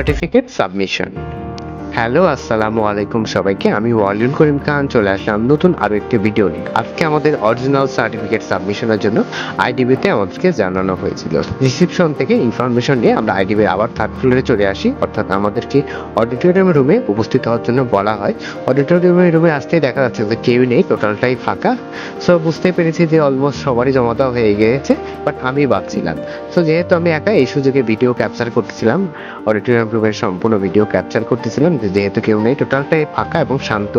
Certificate submission. Hello, আসসালামু আলাইকুম সবাইকে। আমি ওয়ালিউল করিম খান চলে আসলাম নতুন আরও একটি ভিডিও নিয়ে। আজকে আমাদের অরিজিনাল সার্টিফিকেট সাবমিশনের জন্য আইডিবিতে আমাদেরকে জানানো হয়েছিল। রিসিপশন থেকে ইনফরমেশন নিয়ে আমরা আইডিবির আবার থার্ড ফ্লোরে চলে আসি, অর্থাৎ আমাদেরকে অডিটোরিয়াম রুমে উপস্থিত হওয়ার জন্য বলা হয়। অডিটোরিয়াম রুমে আসতেই দেখা যাচ্ছে যে কেউ নেই, টোটালটাই ফাঁকা। সো বুঝতে পেরেছি যে অলমোস্ট সবারই জমা দেওয়া হয়ে গিয়েছে, বাট আমি বাদছিলাম। সো যেহেতু আমি একা, এই সুযোগে ভিডিও ক্যাপচার করতেছিলাম, অডিটোরিয়াম রুমের সম্পূর্ণ ভিডিও ক্যাপচার করতেছিলাম, যেহেতু কেউ নেই, টোটালটাই ফাঁকা এবং শান্ত।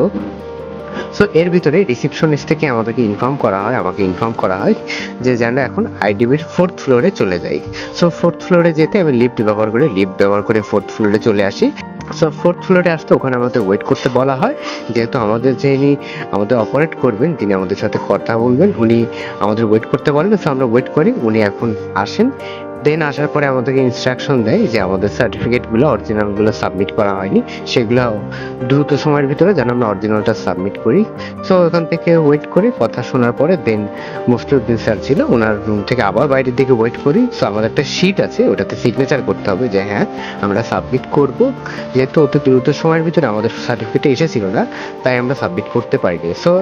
সো এর ভিতরে রিসিপশনিস্ট থেকে আমাকে ইনফর্ম করা হয় যে যেন এখন আইডিবির ফোর্থ ফ্লোরে চলে যাই। সো ফোর্থ ফ্লোরে যেতে আমি লিফট ব্যবহার করে ফোর্থ ফ্লোরে চলে আসি। সো ফোর্থ ফ্লোরে আসতে ওখানে আমাদের ওয়েট করতে বলা হয়, যেহেতু যিনি আমাদের অপারেট করবেন, তিনি আমাদের সাথে কথা বলবেন, উনি আমাদের ওয়েট করতে বলেন। সো আমরা ওয়েট করি, উনি এখন আসেন। দেন আসার পরে আমাদেরকে ইনস্ট্রাকশন দেয় যে আমাদের সার্টিফিকেটগুলো অরিজিনালগুলো সাবমিট করা হয়নি, সেগুলো দ্রুত সময়ের ভিতরে যেন আমরা অরিজিনালটা সাবমিট করি। সো ওখান থেকে ওয়েট করে কথা শোনার পরে দেন মুফতিউদ্দিন স্যার ছিল, ওনার রুম থেকে আবার বাইরের দিকে ওয়েট করি। সো আমাদের একটা শিট আছে, ওটাতে সিগনেচার করতে হবে যে হ্যাঁ আমরা সাবমিট করব। যেহেতু অতি দ্রুত সময়ের ভিতরে আমাদের সার্টিফিকেট এসেছিল না, তাই আমরা সাবমিট করতে পারিনি। সো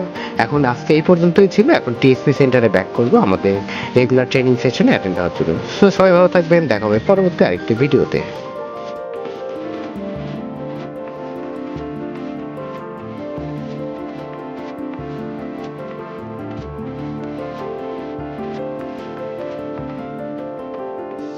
এখন আজকে এই পর্যন্তই ছিল। এখন টিএসপি সেন্টারে ব্যাক করবো আমাদের রেগুলার ট্রেনিং সেশনে অ্যাটেন্ড হওয়ার জন্য। সো সবাই ভালো থাকবেন, দেখা হবে পরবর্তী আরেকটি ভিডিওতে।